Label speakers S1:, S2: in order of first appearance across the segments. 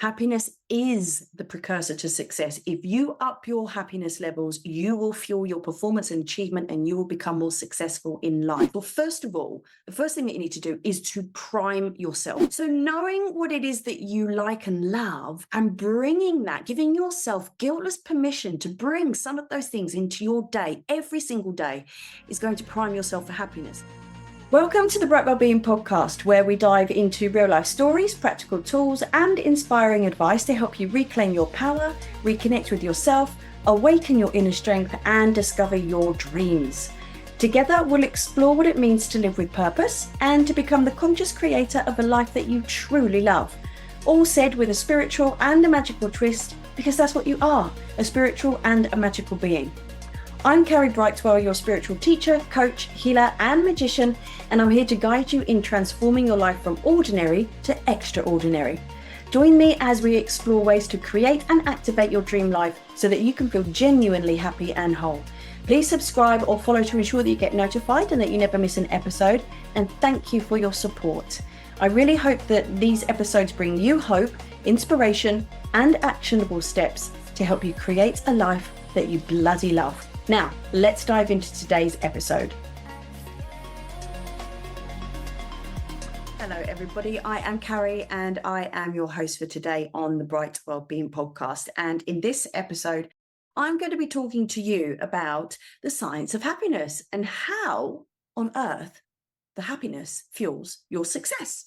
S1: Happiness is the precursor to success. If you up your happiness levels, you will fuel your performance and achievement, and you will become more successful in life. Well, first of all, the first thing that you need to do is to prime yourself. So knowing what it is that you like and love and bringing that, giving yourself guiltless permission to bring some of those things into your day every single day is going to prime yourself for happiness. Welcome to the Bright Wellbeing podcast, where we dive into real life stories, practical tools, and inspiring advice to help you reclaim your power, reconnect with yourself, awaken your inner strength, and discover your dreams. Together, we'll explore what it means to live with purpose and to become the conscious creator of a life that you truly love. All said with a spiritual and a magical twist, because that's what you are, a spiritual and a magical being. I'm Carrie, your spiritual teacher, coach, healer, and magician, and I'm here to guide you in transforming your life from ordinary to extraordinary. Join me as we explore ways to create and activate your dream life so that you can feel genuinely happy and whole. Please subscribe or follow to ensure that you get notified and that you never miss an episode, and thank you for your support. I really hope that these episodes bring you hope, inspiration, and actionable steps to help you create a life that you bloody love. Now, let's dive into today's episode. Hello, everybody. I am Carrie, and I am your host for today on the Bright Wellbeing podcast. And in this episode, I'm going to be talking to you about the science of happiness and how on earth the happiness fuels your success.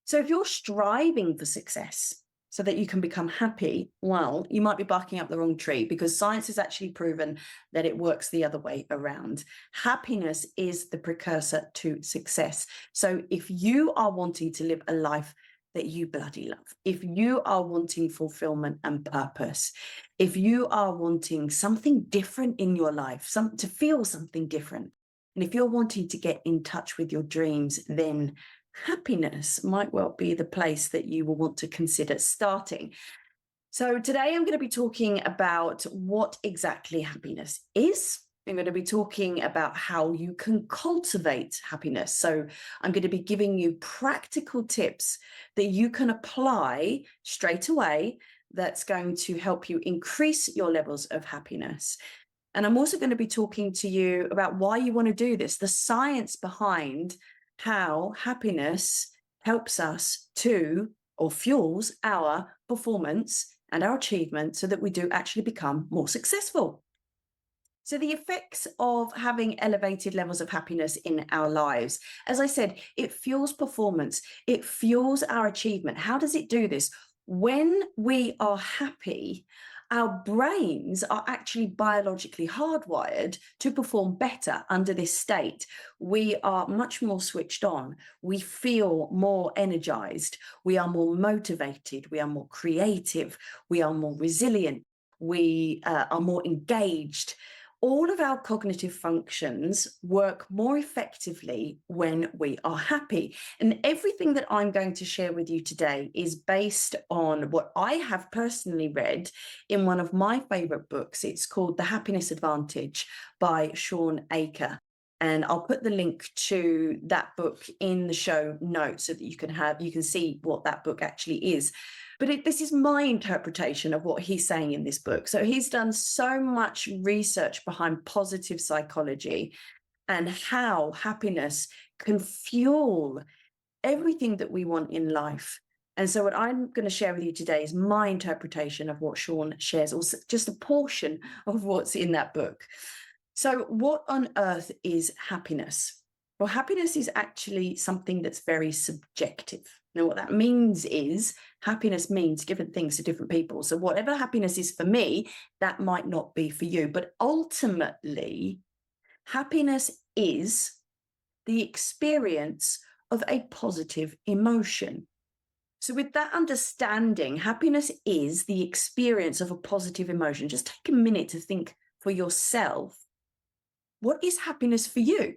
S1: So if you're striving for success so that you can become happy, well, you might be barking up the wrong tree, because science has actually proven that it works the other way around. Happiness is the precursor to success. So if you are wanting to live a life that you bloody love, if you are wanting fulfillment and purpose, if you are wanting something different in your life, to feel something different, and if you're wanting to get in touch with your dreams, then happiness might well be the place that you will want to consider starting. So today I'm going to be talking about what exactly happiness is. I'm going to be talking about how you can cultivate happiness. So I'm going to be giving you practical tips that you can apply straight away that's going to help you increase your levels of happiness. And I'm also going to be talking to you about why you want to do this, the science behind how happiness helps us to, or fuels our performance and our achievement so that we do actually become more successful. So the effects of having elevated levels of happiness in our lives, as I said, it fuels performance, it fuels our achievement. How does it do this? When we are happy, our brains are actually biologically hardwired to perform better under this state. We are much more switched on. We feel more energized. We are more motivated. We are more creative. We are more resilient. We are more engaged. All of our cognitive functions work more effectively when we are happy. And everything that I'm going to share with you today is based on what I have personally read in one of my favorite books. It's called The Happiness Advantage by Shawn Achor. And I'll put the link to that book in the show notes so that you can see what that book actually is. But this is my interpretation of what he's saying in this book. So he's done so much research behind positive psychology and how happiness can fuel everything that we want in life. And so what I'm going to share with you today is my interpretation of what Shawn shares, or just a portion of what's in that book. So what on earth is happiness? Well, happiness is actually something that's very subjective. Now, what that means is happiness means different things to different people. So whatever happiness is for me, that might not be for you. But ultimately, happiness is the experience of a positive emotion. So with that understanding, happiness is the experience of a positive emotion. Just take a minute to think for yourself, what is happiness for you?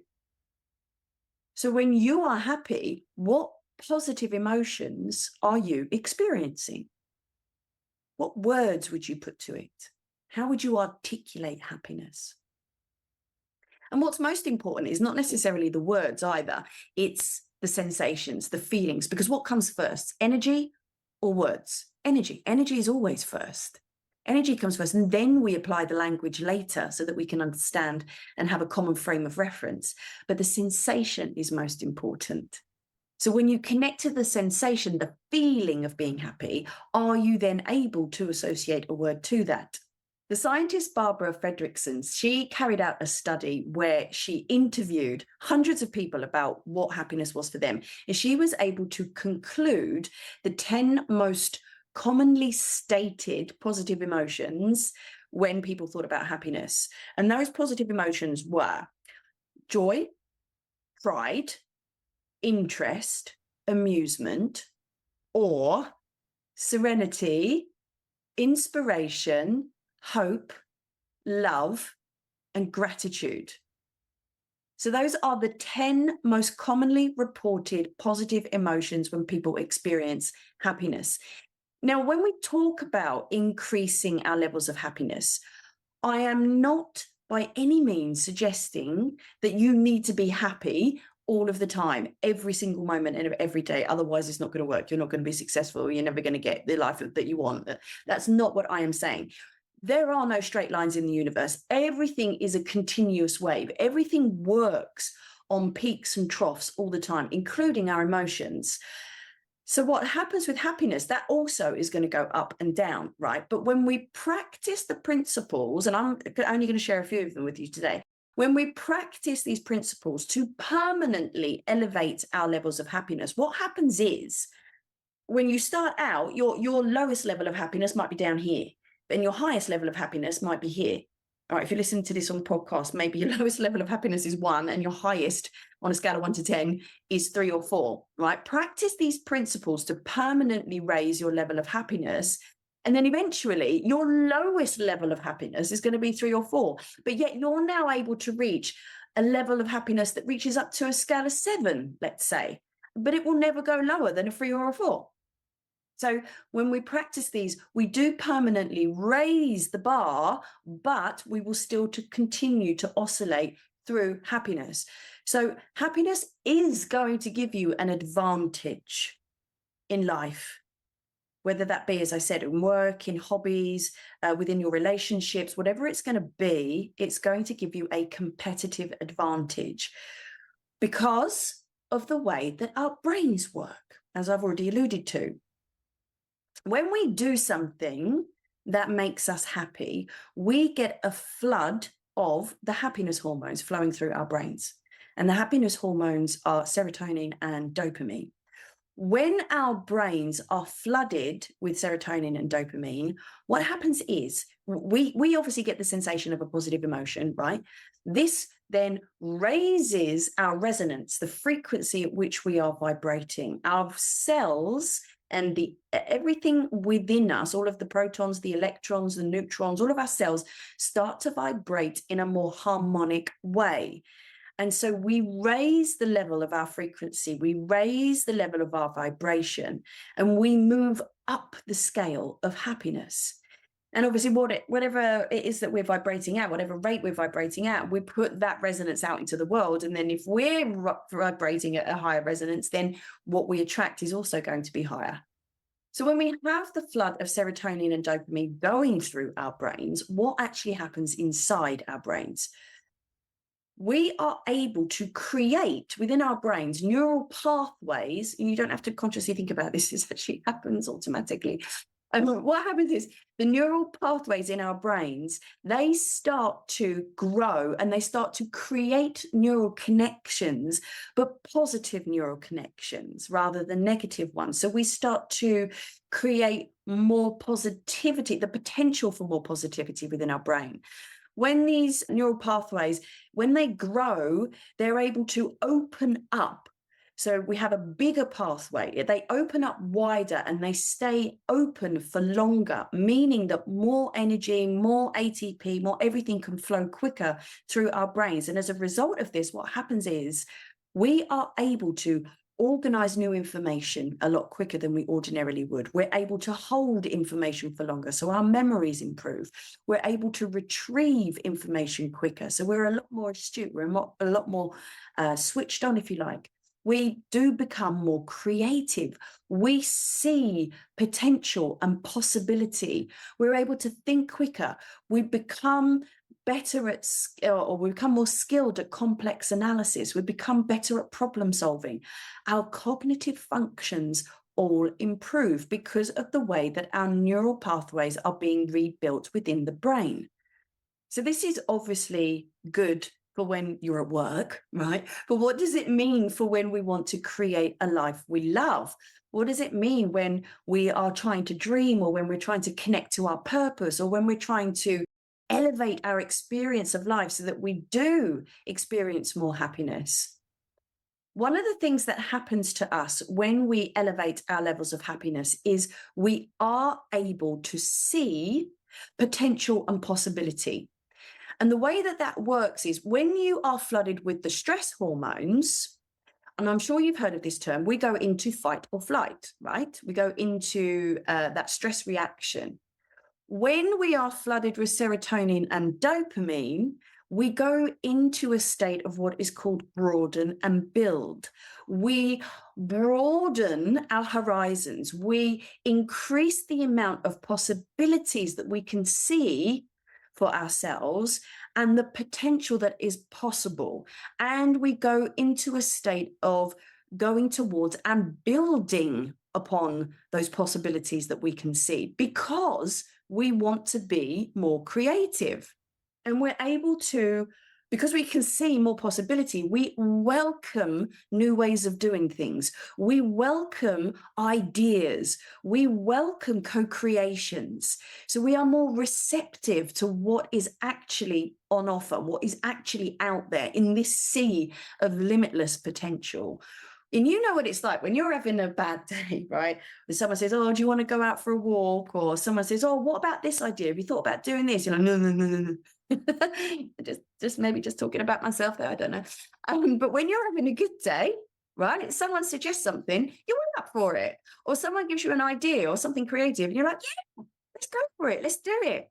S1: So when you are happy, what positive emotions are you experiencing? What words would you put to it? How would you articulate happiness? And what's most important is not necessarily the words either. It's the sensations, the feelings, because what comes first, energy or words? Energy. Energy is always first. Energy comes first, and then we apply the language later so that we can understand and have a common frame of reference. But the sensation is most important. So when you connect to the sensation, the feeling of being happy, are you then able to associate a word to that? The scientist Barbara Fredrickson, she carried out a study where she interviewed hundreds of people about what happiness was for them. And she was able to conclude the 10 most commonly stated positive emotions when people thought about happiness. And those positive emotions were joy, pride, interest, amusement, awe, serenity, inspiration, hope, love, and gratitude. So those are the 10 most commonly reported positive emotions when people experience happiness. Now, when we talk about increasing our levels of happiness, I am not by any means suggesting that you need to be happy all of the time, every single moment and every day. Otherwise, it's not going to work. You're not going to be successful. You're never going to get the life that you want. That's not what I am saying. There are no straight lines in the universe. Everything is a continuous wave. Everything works on peaks and troughs all the time, including our emotions. So what happens with happiness, that also is going to go up and down, right? But when we practice the principles, and I'm only going to share a few of them with you today, when we practice these principles to permanently elevate our levels of happiness, what happens is when you start out, your lowest level of happiness might be down here, and your highest level of happiness might be here. All right, if you're listening to this on the podcast, maybe your lowest level of happiness is 1 and your highest on a scale of 1 to 10 is 3 or 4, right? Practice these principles to permanently raise your level of happiness. And then eventually your lowest level of happiness is going to be 3 or 4. But yet you're now able to reach a level of happiness that reaches up to a scale of 7, let's say. But it will never go lower than a 3 or a 4. So when we practice these, we do permanently raise the bar, but we will still continue to oscillate through happiness. So happiness is going to give you an advantage in life, whether that be, as I said, in work, in hobbies, within your relationships, whatever it's going to be, it's going to give you a competitive advantage because of the way that our brains work, as I've already alluded to. When we do something that makes us happy, we get a flood of the happiness hormones flowing through our brains. And the happiness hormones are serotonin and dopamine. When our brains are flooded with serotonin and dopamine, what happens is we obviously get the sensation of a positive emotion, right? This then raises our resonance, the frequency at which we are vibrating. Our cells and everything within us, all of the protons, the electrons, the neutrons, all of our cells start to vibrate in a more harmonic way. And so we raise the level of our frequency, we raise the level of our vibration, and we move up the scale of happiness. And obviously, whatever it is that we're vibrating at, whatever rate we're vibrating at, we put that resonance out into the world. And then if we're vibrating at a higher resonance, then what we attract is also going to be higher. So when we have the flood of serotonin and dopamine going through our brains, what actually happens inside our brains? We are able to create within our brains neural pathways, and you don't have to consciously think about this, this actually happens automatically. And what happens is the neural pathways in our brains, they start to grow and they start to create neural connections, but positive neural connections rather than negative ones. So we start to create more positivity, the potential for more positivity within our brain. When these neural pathways, when they grow, they're able to open up. So we have a bigger pathway. They open up wider and they stay open for longer, meaning that more energy, more ATP, more everything can flow quicker through our brains. And as a result of this, what happens is we are able to organize new information a lot quicker than we ordinarily would. We're able to hold information for longer, so our memories improve. We're able to retrieve information quicker, so we're a lot more astute. We're a lot more switched on, if you like. We do become more creative. We see potential and possibility. We're able to think quicker. We become better at, or we become more skilled at complex analysis. We become better at problem solving. Our cognitive functions all improve because of the way that our neural pathways are being rebuilt within the brain. So this is obviously good for when you're at work, right? But what does it mean for when we want to create a life we love? What does it mean when we are trying to dream, or when we're trying to connect to our purpose, or when we're trying to elevate our experience of life so that we do experience more happiness? One of the things that happens to us when we elevate our levels of happiness is we are able to see potential and possibility. And the way that that works is when you are flooded with the stress hormones, and I'm sure you've heard of this term, we go into fight or flight, right? We go into that stress reaction. When we are flooded with serotonin and dopamine, we go into a state of what is called broaden and build. We broaden our horizons. We increase the amount of possibilities that we can see for ourselves and the potential that is possible. And we go into a state of going towards and building upon those possibilities that we can see, because we want to be more creative. And we're able to, because we can see more possibility, we welcome new ways of doing things. We welcome ideas. We welcome co-creations. So we are more receptive to what is actually on offer, what is actually out there in this sea of limitless potential. And you know what it's like when you're having a bad day, right? When someone says, oh, do you want to go out for a walk? Or someone says, oh, what about this idea? Have you thought about doing this? You're like, no, no, no, no, no. just maybe just talking about myself there, I don't know. But when you're having a good day, right, someone suggests something, you're up for it. Or someone gives you an idea or something creative, and you're like, yeah, let's go for it, let's do it.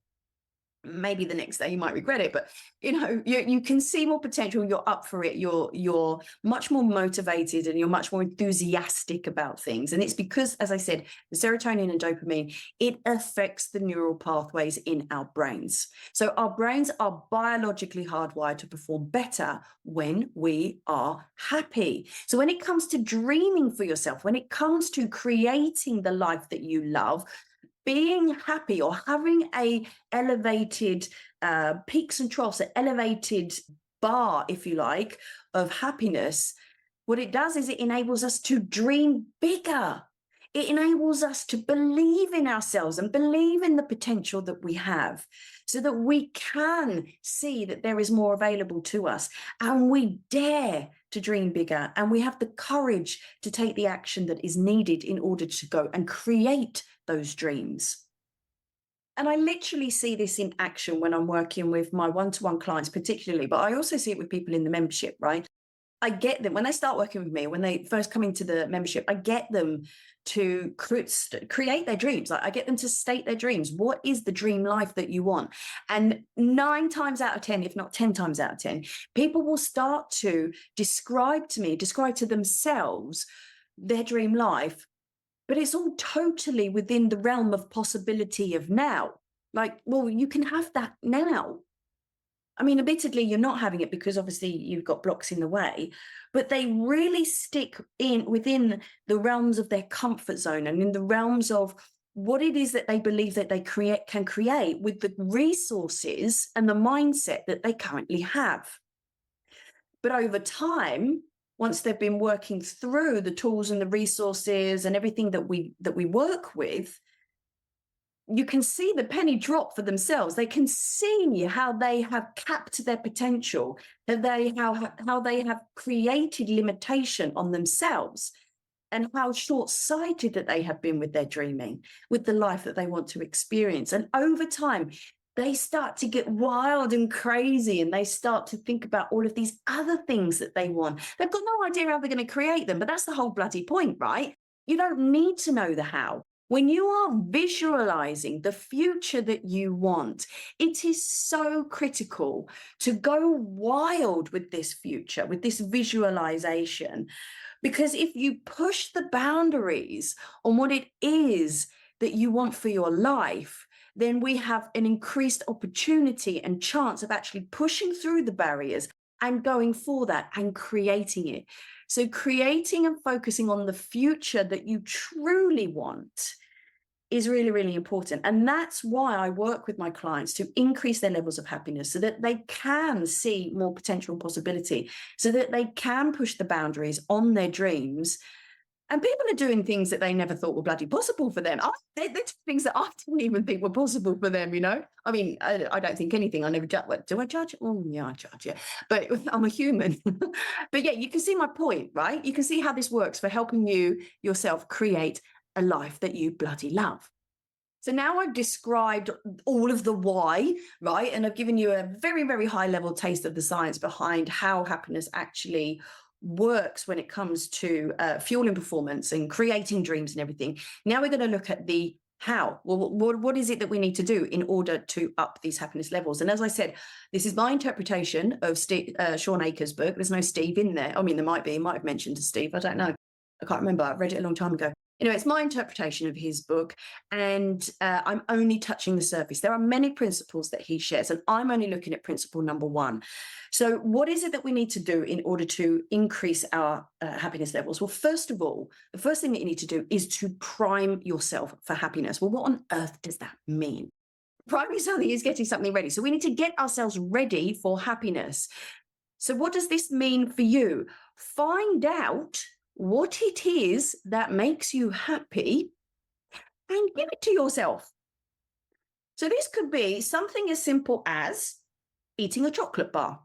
S1: Maybe the next day you might regret it, but you can see more potential. You're up for it. You're much more motivated, and you're much more enthusiastic about things. And it's because, as I said, the serotonin and dopamine, it affects the neural pathways in our brains. So our brains are biologically hardwired to perform better when we are happy. So when it comes to dreaming for yourself, when it comes to creating the life that you love, being happy or having a elevated peaks and troughs, an elevated bar, if you like, of happiness, what it does is it enables us to dream bigger. It enables us to believe in ourselves and believe in the potential that we have, so that we can see that there is more available to us, and we dare to dream bigger, and we have the courage to take the action that is needed in order to go and create those dreams. And I literally see this in action when I'm working with my one-to-one clients particularly, but I also see it with people in the membership, right? I get them when they start working with me, when they first come into the membership, I get them to create their dreams. Like, I get them to state their dreams. What is the dream life that you want? And 9 times out of 10, if not 10 times out of 10, people will start to describe to themselves their dream life, but it's all totally within the realm of possibility of now. Like, well, you can have that now. I mean, admittedly, you're not having it because obviously you've got blocks in the way, but they really stick in within the realms of their comfort zone and in the realms of what it is that they believe that they can create with the resources and the mindset that they currently have. But over time, once they've been working through the tools and the resources and everything that we work with, you can see the penny drop for themselves. They can see how they have capped their potential, how they have created limitation on themselves, and how short-sighted that they have been with their dreaming, with the life that they want to experience. And over time, they start to get wild and crazy, and they start to think about all of these other things that they want. They've got no idea how they're going to create them, but that's the whole bloody point, right? You don't need to know the how. When you are visualizing the future that you want, it is so critical to go wild with this future, with this visualization, Because if you push the boundaries on what it is that you want for your life, then we have an increased opportunity and chance of actually pushing through the barriers and going for that and creating it. So, creating and focusing on the future that you truly want is really, really important. And that's why I work with my clients to increase their levels of happiness so that they can see more potential and possibility, so that they can push the boundaries on their dreams. And people are doing things that they never thought were bloody possible for them. They're doing things that I didn't even think were possible for them, you know? I mean, I don't think anything. I never judge. What, do I judge? Oh, yeah, I judge, yeah. But I'm a human. But yeah, you can see my point, right? You can see how this works for helping you yourself create a life that you bloody love. So now I've described all of the why, right? And I've given you a very, very high level taste of the science behind how happiness actually works when it comes to fueling performance and creating dreams and everything. Now we're going to look at the how. Well, what is it that we need to do in order to up these happiness levels? And as I said, this is my interpretation of Shawn Achor's book. There's no Steve in there. I mean, there might be. He might have mentioned to Steve. I don't know. I can't remember. I read it a long time ago. Anyway, it's my interpretation of his book, and I'm only touching the surface. There are many principles that he shares, and I'm only looking at principle number one. So what is it that we need to do in order to increase our happiness levels? Well, first of all, the first thing that you need to do is to prime yourself for happiness. Well, what on earth does that mean? Priming something is getting something ready. So we need to get ourselves ready for happiness. So what does this mean for you? Find out what it is that makes you happy and give it to yourself. So this could be something as simple as eating a chocolate bar.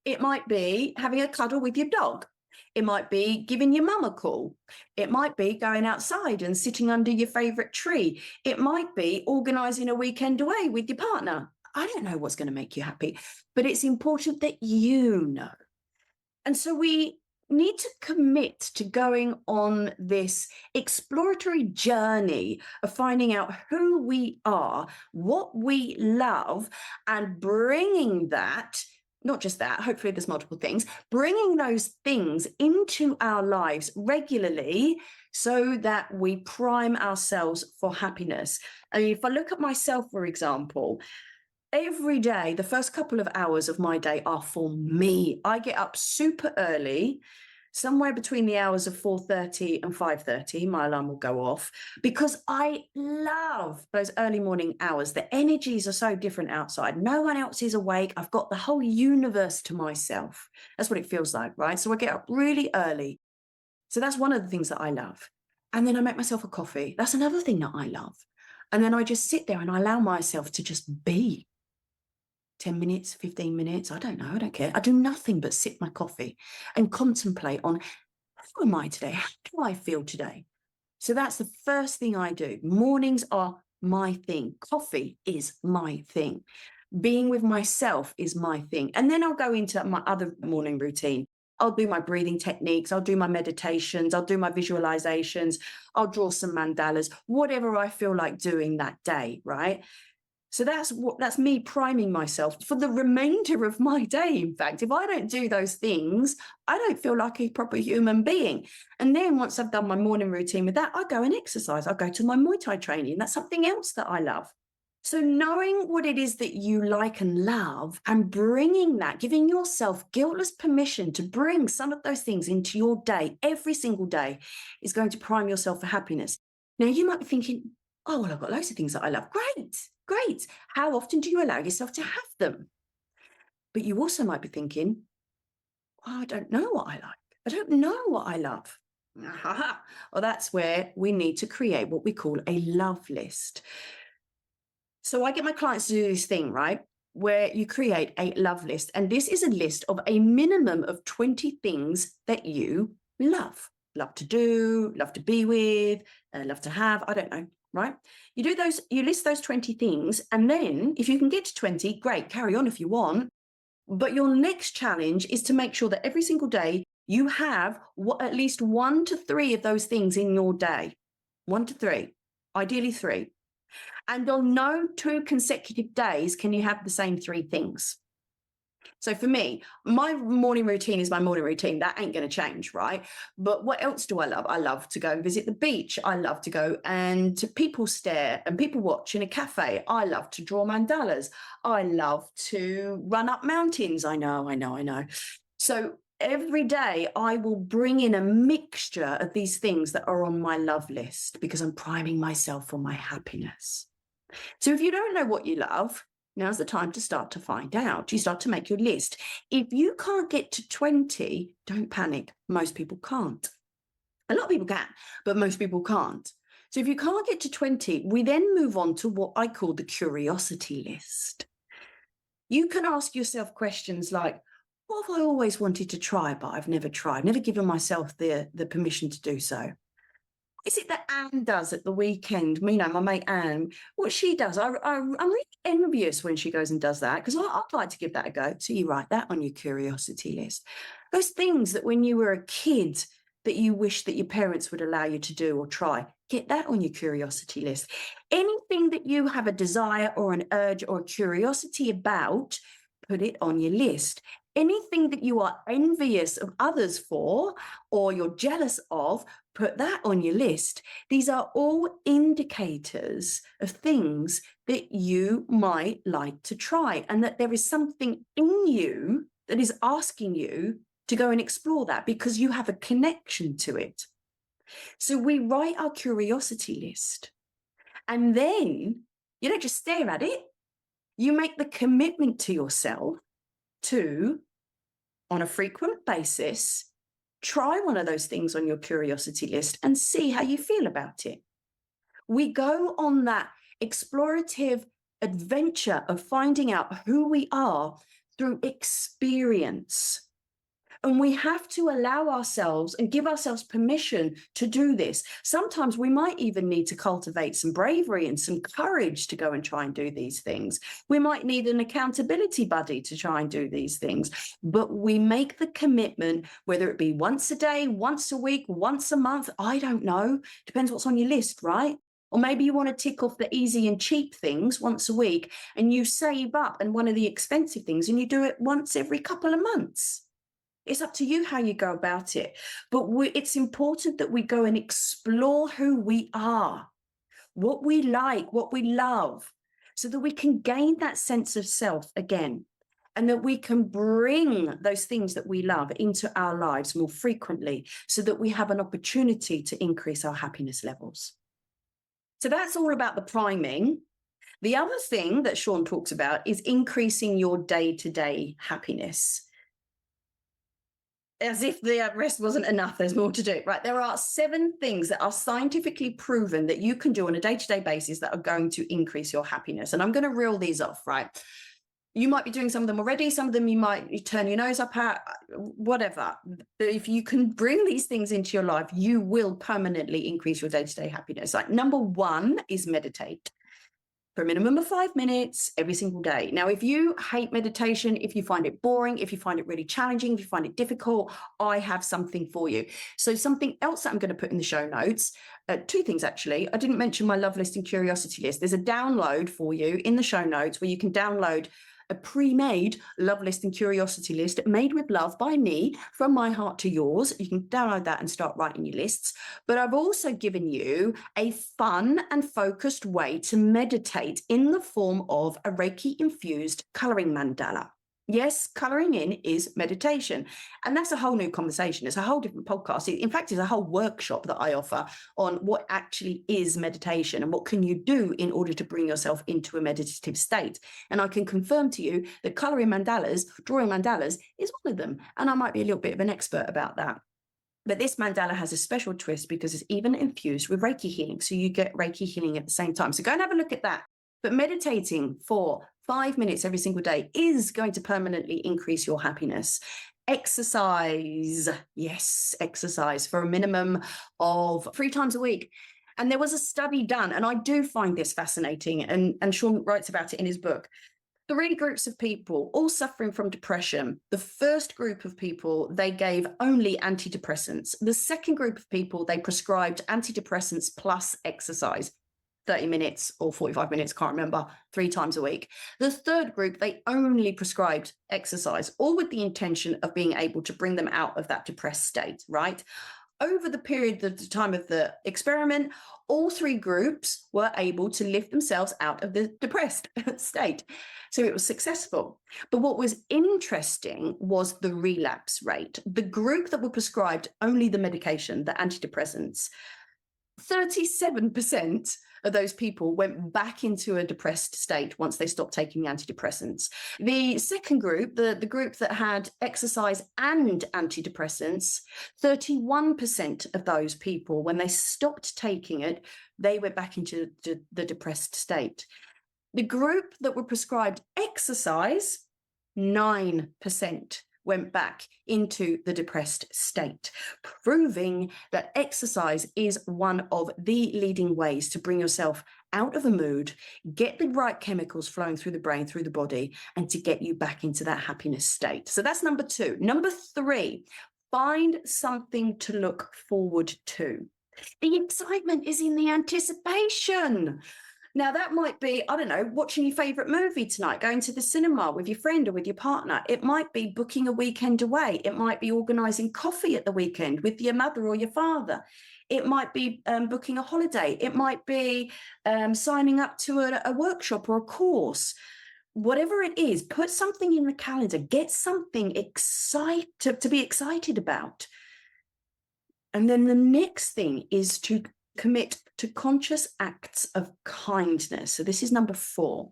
S1: It might be having a cuddle with your dog. It might be giving your mum a call. It might be going outside and sitting under your favorite tree. It might be organizing a weekend away with your partner. I don't know what's going to make you happy, but it's important that you know. And so we need to commit to going on this exploratory journey of finding out who we are, what we love, and bringing that, not just that, hopefully there's multiple things, bringing those things into our lives regularly so that we prime ourselves for happiness. I mean, if I look at myself, for example, every day, the first couple of hours of my day are for me. I get up super early, somewhere between the hours of 4:30 and 5:30, my alarm will go off, because I love those early morning hours. The energies are so different outside. No one else is awake. I've got the whole universe to myself. That's what it feels like, right? So I get up really early. So that's one of the things that I love. And then I make myself a coffee. That's another thing that I love. And then I just sit there and I allow myself to just be. 10 minutes, 15 minutes, I don't know, I don't care. I do nothing but sip my coffee and contemplate on who am I today? How do I feel today? So that's the first thing I do. Mornings are my thing. Coffee is my thing. Being with myself is my thing. And then I'll go into my other morning routine. I'll do my breathing techniques. I'll do my meditations. I'll do my visualizations. I'll draw some mandalas, whatever I feel like doing that day, right? So that's me priming myself for the remainder of my day. In fact, if I don't do those things, I don't feel like a proper human being. And then once I've done my morning routine with that, I go and exercise. I go to my Muay Thai training. That's something else that I love. So knowing what it is that you like and love and bringing that, giving yourself guiltless permission to bring some of those things into your day every single day is going to prime yourself for happiness. Now, you might be thinking, oh, well, I've got loads of things that I love. Great. How often do you allow yourself to have them? But you also might be thinking, oh, I don't know what I like. I don't know what I love. Well, that's where we need to create what we call a love list. So I get my clients to do this thing, right? Where you create a love list. And this is a list of a minimum of 20 things that you love to do, love to be with, love to have. I don't know. Right? You do those, you list those 20 things. And then if you can get to 20, great, carry on if you want. But your next challenge is to make sure that every single day you have at least 1 to 3 of those things in your day. 1 to 3, ideally 3. And on no 2 consecutive days can you have the same 3 things. So for me, my morning routine is my morning routine. That ain't going to change, right? But what else do I love? I love to go and visit the beach. I love to go and to people stare and people watch in a cafe. I love to draw mandalas. I love to run up mountains. I know. So every day I will bring in a mixture of these things that are on my love list because I'm priming myself for my happiness. So if you don't know what you love, now's the time to start to find out. You start to make your list. If you can't get to 20, don't panic. Most people can't. A lot of people can, but most people can't. So if you can't get to 20, we then move on to what I call the curiosity list. You can ask yourself questions like, what have I always wanted to try, but I've never tried, never given myself the permission to do so? Is it that Anne does at the weekend? You know, my mate Anne, what she does, I'm really envious when she goes and does that because I'd like to give that a go. So you write that on your curiosity list. Those things that when you were a kid that you wish that your parents would allow you to do or try, get that on your curiosity list. Anything that you have a desire or an urge or a curiosity about, put it on your list. Anything that you are envious of others for or you're jealous of, put that on your list. These are all indicators of things that you might like to try and that there is something in you that is asking you to go and explore that because you have a connection to it. So we write our curiosity list and then you don't just stare at it. You make the commitment to yourself to, on a frequent basis, try one of those things on your curiosity list and see how you feel about it. We go on that explorative adventure of finding out who we are through experience. And we have to allow ourselves and give ourselves permission to do this. Sometimes we might even need to cultivate some bravery and some courage to go and try and do these things. We might need an accountability buddy to try and do these things. But we make the commitment, whether it be once a day, once a week, once a month, I don't know. Depends what's on your list, right? Or maybe you want to tick off the easy and cheap things once a week and you save up and one of the expensive things and you do it once every couple of months. It's up to you how you go about it. But it's important that we go and explore who we are, what we like, what we love, so that we can gain that sense of self again, and that we can bring those things that we love into our lives more frequently so that we have an opportunity to increase our happiness levels. So that's all about the priming. The other thing that Shawn talks about is increasing your day-to-day happiness. As if the rest wasn't enough, there's more to do, right? There are 7 things that are scientifically proven that you can do on a day-to-day basis that are going to increase your happiness. And I'm going to reel these off, right? You might be doing some of them already. Some of them you might turn your nose up at, whatever. But if you can bring these things into your life, you will permanently increase your day-to-day happiness. Like number 1 is meditate. For a minimum of 5 minutes every single day. Now, if you hate meditation, if you find it boring, if you find it really challenging, if you find it difficult, I have something for you. So something else that I'm going to put in the show notes, 2 things actually. I didn't mention my love list and curiosity list. There's a download for you in the show notes where you can download a pre-made love list and curiosity list made with love by me from my heart to yours. You can download that and start writing your lists. But I've also given you a fun and focused way to meditate in the form of a Reiki infused coloring mandala. Yes, coloring in is meditation. And that's a whole new conversation. It's a whole different podcast. In fact, it's a whole workshop that I offer on what actually is meditation and what can you do in order to bring yourself into a meditative state. And I can confirm to you that coloring mandalas, drawing mandalas is one of them. And I might be a little bit of an expert about that. But this mandala has a special twist because it's even infused with Reiki healing. So you get Reiki healing at the same time. So go and have a look at that. But meditating for 5 minutes every single day is going to permanently increase your happiness. Exercise. Yes, exercise for a minimum of 3 times a week. And there was a study done, and I do find this fascinating, and Shawn writes about it in his book. 3 groups of people, all suffering from depression. The first group of people, they gave only antidepressants. The second group of people, they prescribed antidepressants plus exercise. 30 minutes or 45 minutes, can't remember, 3 times a week. The third group, they only prescribed exercise, all with the intention of being able to bring them out of that depressed state, right? Over the period of the time of the experiment, all 3 groups were able to lift themselves out of the depressed state. So it was successful. But what was interesting was the relapse rate. The group that were prescribed only the medication, the antidepressants, 37% of those people went back into a depressed state once they stopped taking antidepressants. The second group, the group that had exercise and antidepressants, 31% of those people, when they stopped taking it, they went back into the depressed state. The group that were prescribed exercise, 9% went back into the depressed state, proving that exercise is one of the leading ways to bring yourself out of a mood, get the right chemicals flowing through the brain, through the body, and to get you back into that happiness state. So that's number 2. Number 3, find something to look forward to. The excitement is in the anticipation. Now, that might be, I don't know, watching your favourite movie tonight, going to the cinema with your friend or with your partner. It might be booking a weekend away. It might be organising coffee at the weekend with your mother or your father. It might be booking a holiday. It might be signing up to a workshop or a course. Whatever it is, put something in the calendar. Get something to be excited about. And then the next thing is to commit to conscious acts of kindness. So this is number 4.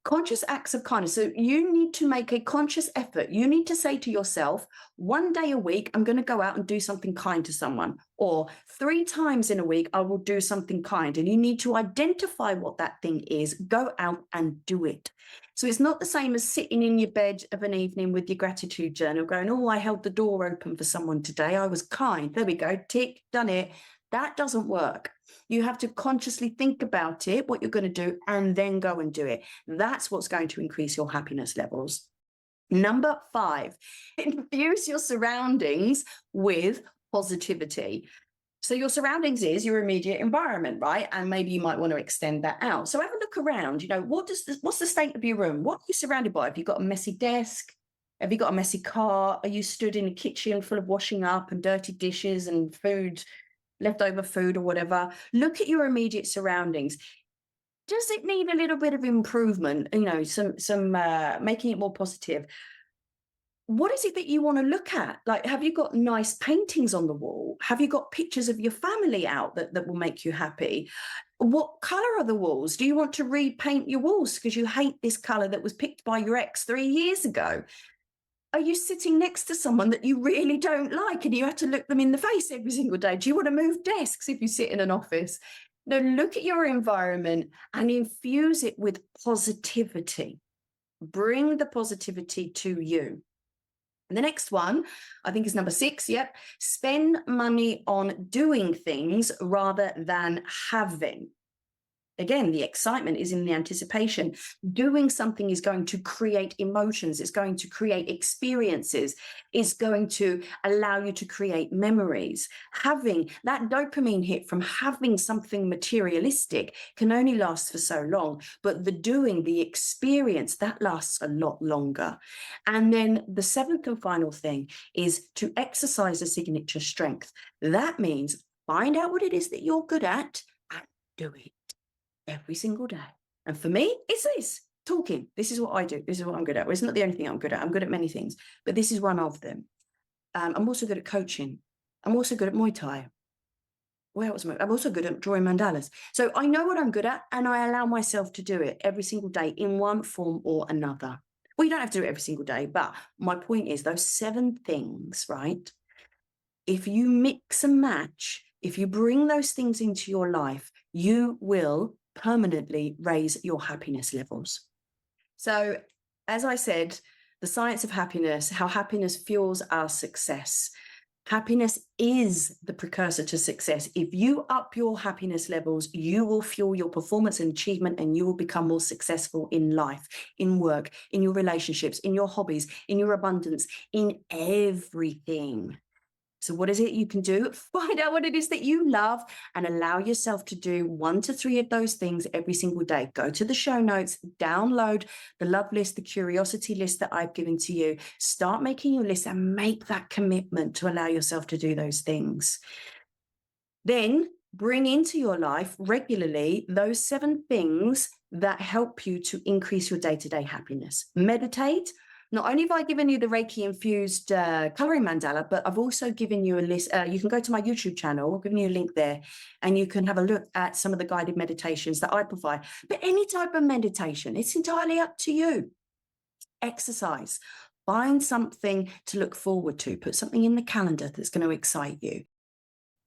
S1: Conscious acts of kindness. So you need to make a conscious effort. You need to say to yourself, 1 day a week, I'm going to go out and do something kind to someone. Or 3 times in a week, I will do something kind. And you need to identify what that thing is. Go out and do it. So it's not the same as sitting in your bed of an evening with your gratitude journal going, oh, I held the door open for someone today. I was kind. There we go. Tick, done it. That doesn't work. You have to consciously think about it, what you're going to do, and then go and do it. That's what's going to increase your happiness levels. Number 5, infuse your surroundings with positivity. So your surroundings is your immediate environment, right? And maybe you might want to extend that out. So have a look around. You know, what's the state of your room? What are you surrounded by? Have you got a messy desk? Have you got a messy car? Are you stood in a kitchen full of washing up and dirty dishes and food, leftover food or whatever? Look at your immediate surroundings. Does it need a little bit of improvement? You know, some making it more positive. What is it that you want to look at? Like, have you got nice paintings on the wall? Have you got pictures of your family out that will make you happy? What color are the walls? Do you want to repaint your walls because you hate this color that was picked by your ex 3 years ago? Are you sitting next to someone that you really don't like and you have to look them in the face every single day? Do you want to move desks if you sit in an office? No, look at your environment and infuse it with positivity. Bring the positivity to you. And the next one, I think, is number 6. Yep. Spend money on doing things rather than having. Again, the excitement is in the anticipation. Doing something is going to create emotions. It's going to create experiences. It's going to allow you to create memories. Having that dopamine hit from having something materialistic can only last for so long, but the doing, the experience, that lasts a lot longer. And then the 7th and final thing is to exercise a signature strength. That means find out what it is that you're good at and do it every single day. And for me, it's this, talking. This is what I do. This is what I'm good at. Well, it's not the only thing I'm good at. I'm good at many things, but this is one of them. I'm also good at coaching. I'm also good at Muay Thai. Where else am I? I'm also good at drawing mandalas. So I know what I'm good at and I allow myself to do it every single day in one form or another. Well, you don't have to do it every single day, but my point is those 7 things, right? If you mix and match, if you bring those things into your life, you will permanently raise your happiness levels. So, as I said, the science of happiness, how happiness fuels our success. Happiness is the precursor to success. If you up your happiness levels, you will fuel your performance and achievement, and you will become more successful in life, in work, in your relationships, in your hobbies, in your abundance, in everything. So what is it you can do? Find out what it is that you love and allow yourself to do 1 to 3 of those things every single day. Go to the show notes, download the love list, the curiosity list that I've given to you. Start making your list and make that commitment to allow yourself to do those things. Then bring into your life regularly those 7 things that help you to increase your day-to-day happiness. Meditate. Not only have I given you the Reiki infused coloring mandala, but I've also given you a list. You can go to my YouTube channel. I've given you a link there, and you can have a look at some of the guided meditations that I provide. But any type of meditation, it's entirely up to you. Exercise. Find something to look forward to. Put something in the calendar that's going to excite you.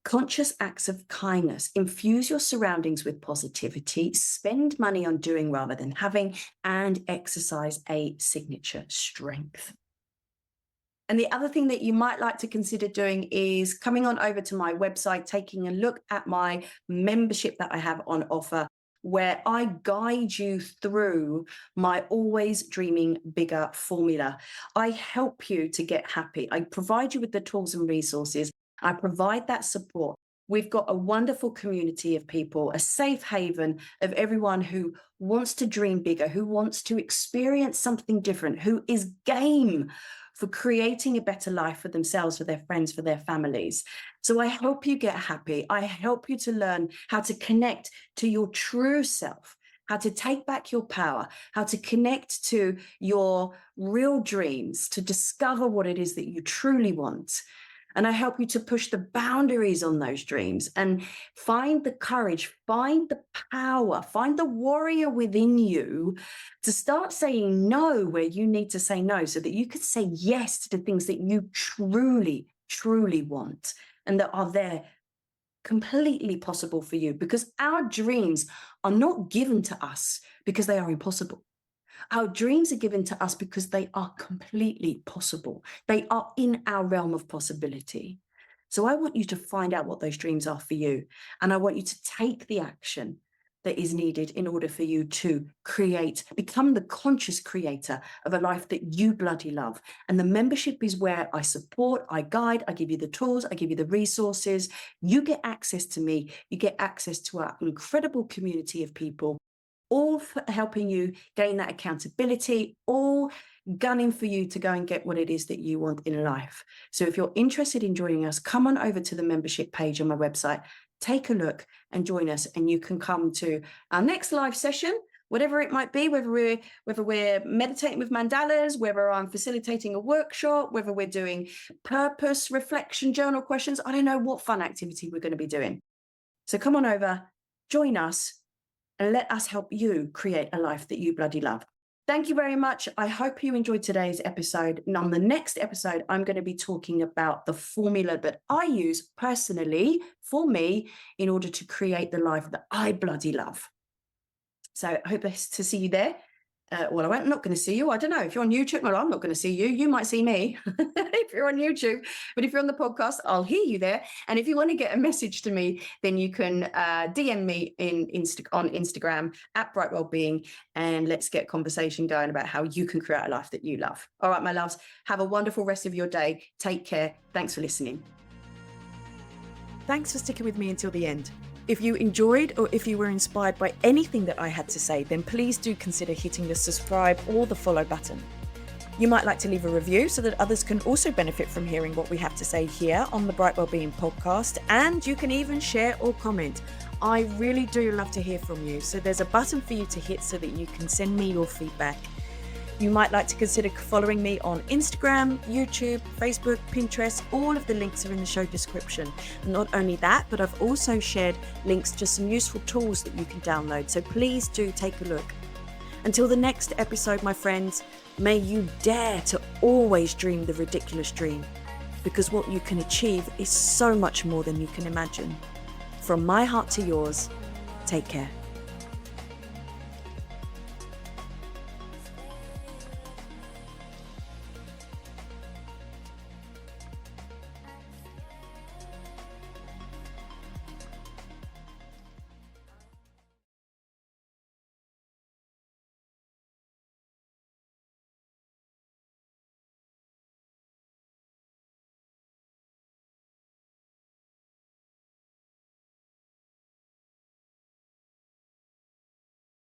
S1: Conscious acts of kindness. Infuse your surroundings with positivity. Spend money on doing rather than having, and exercise a signature strength. And the other thing that you might like to consider doing is coming on over to my website, taking a look at my membership that I have on offer, where I guide you through my always dreaming bigger formula. I help you to get happy. I provide you with the tools and resources. I provide that support. We've got a wonderful community of people, a safe haven of everyone who wants to dream bigger, who wants to experience something different, who is game for creating a better life for themselves, for their friends, for their families. So I help you get happy. I help you to learn how to connect to your true self, how to take back your power, how to connect to your real dreams, to discover what it is that you truly want. And I help you to push the boundaries on those dreams and find the courage, find the power, find the warrior within you to start saying no where you need to say no, so that you can say yes to the things that you truly, truly want and that are there completely possible for you. Because our dreams are not given to us because they are impossible. Our dreams are given to us because they are completely possible. They are in our realm of possibility. So I want you to find out what those dreams are for you. And I want you to take the action that is needed in order for you to become the conscious creator of a life that you bloody love. And the membership is where I support, I guide, I give you the tools, I give you the resources. You get access to me. You get access to our incredible community of people, all for helping you gain that accountability, all gunning for you to go and get what it is that you want in life. So if you're interested in joining us, come on over to the membership page on my website, take a look and join us, and you can come to our next live session, whatever it might be, whether we're meditating with mandalas, whether I'm facilitating a workshop, whether we're doing purpose, reflection, journal questions. I don't know what fun activity we're going to be doing. So come on over, join us, and let us help you create a life that you bloody love. Thank you very much. I hope you enjoyed today's episode. And on the next episode, I'm going to be talking about the formula that I use personally for me in order to create the life that I bloody love. So I hope to see you there. I'm not going to see you. I don't know. If you're on YouTube, well, I'm not going to see you. You might see me if you're on YouTube. But if you're on the podcast, I'll hear you there. And if you want to get a message to me, then you can DM me on Instagram at Bright Wellbeing, and let's get conversation going about how you can create a life that you love. All right, my loves, have a wonderful rest of your day. Take care. Thanks for listening. Thanks for sticking with me until the end. If you enjoyed or if you were inspired by anything that I had to say, then please do consider hitting the subscribe or the follow button. You might like to leave a review so that others can also benefit from hearing what we have to say here on the Bright Wellbeing podcast, and you can even share or comment. I really do love to hear from you, so there's a button for you to hit so that you can send me your feedback. You might like to consider following me on Instagram, YouTube, Facebook, Pinterest. All of the links are in the show description. And not only that, but I've also shared links to some useful tools that you can download. So please do take a look. Until the next episode, my friends, may you dare to always dream the ridiculous dream, because what you can achieve is so much more than you can imagine. From my heart to yours, take care.